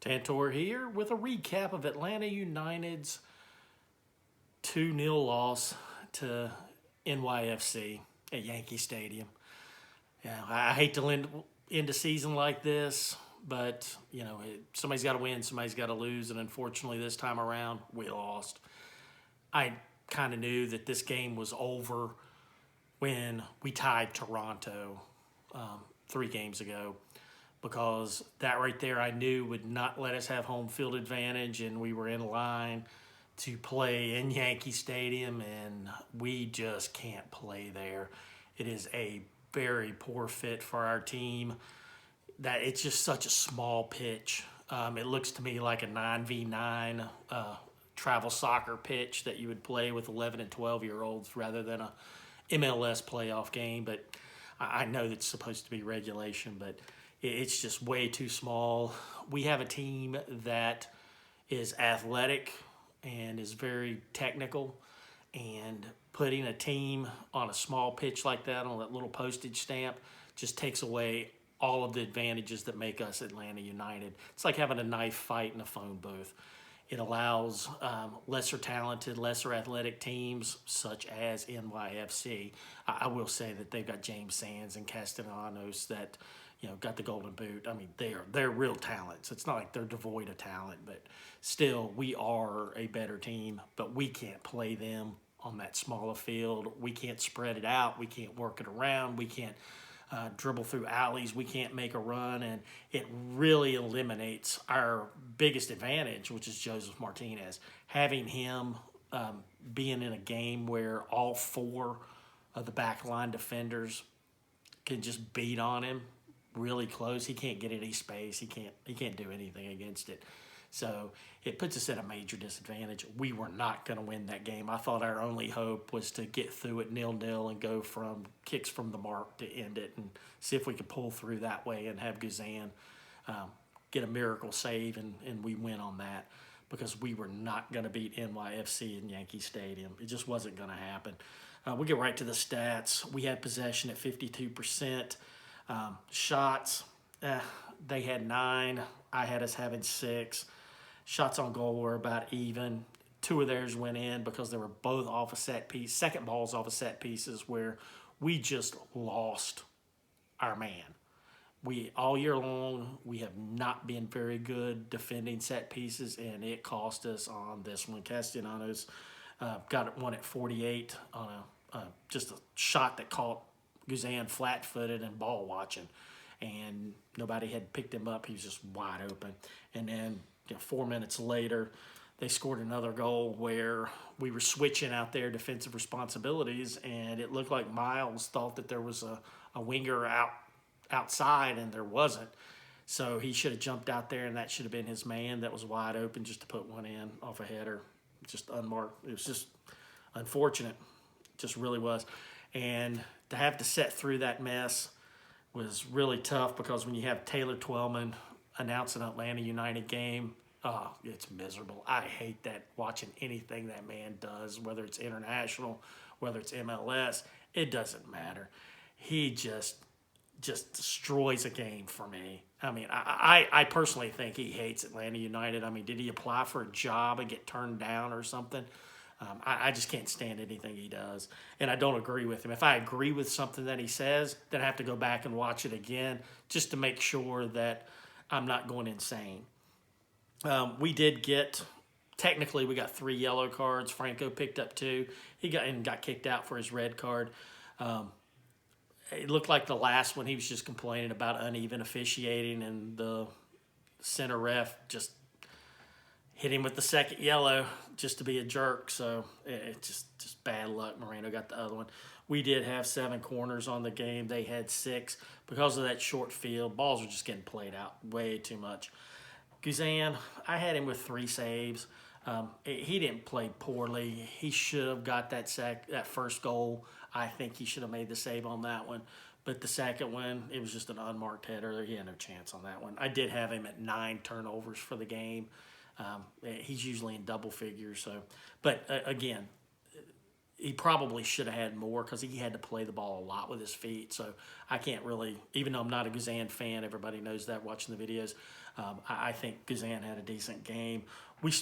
Tantor here with a recap of Atlanta United's 2-0 loss to NYCFC at Yankee Stadium. I hate to end a season like this, but somebody's got to win, somebody's got to lose, and unfortunately this time around we lost. I kind of knew that this game was over when we tied Toronto 3 games ago, because that right there I knew would not let us have home field advantage, and we were in line to play in Yankee Stadium, and we just can't play there. It is a very poor fit for our team. That it's just such a small pitch. It looks to me like a 9v9 travel soccer pitch that you would play with 11 and 12-year-olds rather than a MLS playoff game. But I know that's supposed to be regulation, but it's just way too small. We have a team that is athletic and is very technical, and putting a team on a small pitch like that, on that little postage stamp, just takes away all of the advantages that make us Atlanta United. It's like having a knife fight in a phone booth. It allows lesser talented, lesser athletic teams such as NYCFC. I will say that they've got James Sands and Castellanos that got the golden boot. I mean, they're real talents. It's not like they're devoid of talent, but still, we are a better team. But we can't play them on that smaller field. We can't spread it out. We can't work it around. We can't dribble through alleys. We can't make a run, and it really eliminates our biggest advantage, which is Joseph Martinez. Having him being in a game where all 4 of the backline defenders can just beat on him really close. He can't get any space. He can't do anything against it. So it puts us at a major disadvantage. We were not going to win that game. I thought our only hope was to get through it 0-0 and go from kicks from the mark to end it, and see if we could pull through that way and have Guzan get a miracle save, and we win on that, because we were not going to beat NYCFC in Yankee Stadium. It just wasn't going to happen. We'll get right to the stats. We had possession at 52%. Shots, they had 9. I had us having 6. Shots on goal were about even. 2 of theirs went in because they were both off a set piece. Second balls off of set pieces where we just lost our man. All year long, we have not been very good defending set pieces, and it cost us on this one. Castellanos got one at 48 on just a shot that caught Guzan flat-footed and ball watching, and nobody had picked him up. He was just wide open. And then 4 minutes later, they scored another goal where we were switching out their defensive responsibilities, and it looked like Miles thought that there was a winger outside, and there wasn't. So he should have jumped out there, and that should have been his man that was wide open just to put one in off a header, just unmarked. It was just unfortunate. It just really was. And to have to set through that mess was really tough, because when you have Taylor Twellman announce an Atlanta United game, it's miserable. I hate that, watching anything that man does, whether it's international, whether it's MLS, it doesn't matter. He just destroys a game for me. I mean, I personally think he hates Atlanta United. I mean, did he apply for a job and get turned down or something? I just can't stand anything he does, and I don't agree with him. If I agree with something that he says, then I have to go back and watch it again just to make sure that I'm not going insane. We got 3 yellow cards. Franco picked up 2. He got kicked out for his red card. It looked like the last one he was just complaining about uneven officiating, and the center ref just hit him with the second yellow just to be a jerk. So it's just bad luck. Moreno got the other one. We did have 7 corners on the game. They had 6. Because of that short field, balls were just getting played out way too much. Guzan, I had him with 3 saves. He didn't play poorly. He should have got that first goal. I think he should have made the save on that one. But the second one, it was just an unmarked header. He had no chance on that one. I did have him at 9 turnovers for the game. He's usually in double figures. But again, he probably should have had more, because he had to play the ball a lot with his feet. So I can't really, even though I'm not a Guzan fan, everybody knows that watching the videos, I think Guzan had a decent game.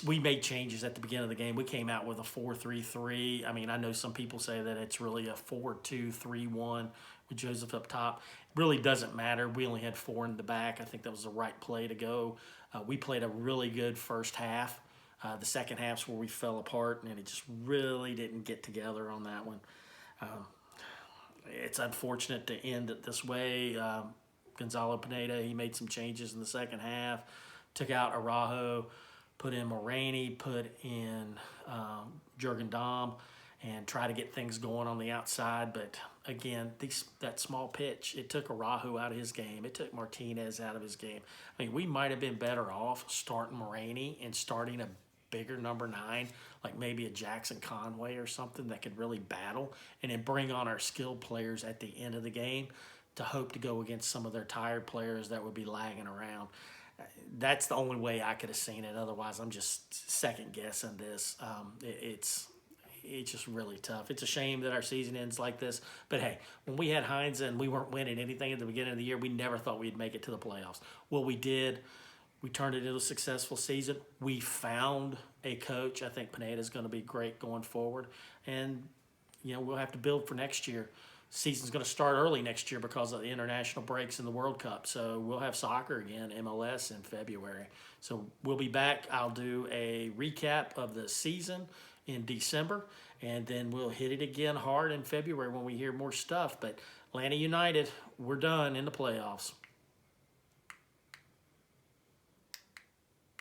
We made changes at the beginning of the game. We came out with a 4-3-3. I mean, I know some people say that it's really a 4-2-3-1 with Joseph up top. It really doesn't matter. We only had 4 in the back. I think that was the right play to go. We played a really good first half. The second half's where we fell apart, and it just really didn't get together on that one. It's unfortunate to end it this way. Gonzalo Pineda, he made some changes in the second half, took out Araujo, put in Moraney, put in Jurgen Damm, and try to get things going on the outside. But again, that small pitch, it took Araujo out of his game. It took Martinez out of his game. I mean, we might have been better off starting Moraney and starting a bigger number 9, like maybe a Jackson Conway or something that could really battle, and then bring on our skilled players at the end of the game to hope to go against some of their tired players that would be lagging around. That's the only way I could have seen it. Otherwise, I'm just second guessing this. It's just really tough. It's a shame that our season ends like this. But hey, when we had Hines and we weren't winning anything at the beginning of the year, we never thought we'd make it to the playoffs. Well, we did. We turned it into a successful season. We found a coach. I think Pineda is going to be great going forward. And, we'll have to build for next year. Season's going to start early next year because of the international breaks in the World Cup. So we'll have soccer again, MLS in February. So we'll be back. I'll do a recap of the season in December, and then we'll hit it again hard in February when we hear more stuff. But Atlanta United, we're done in the playoffs.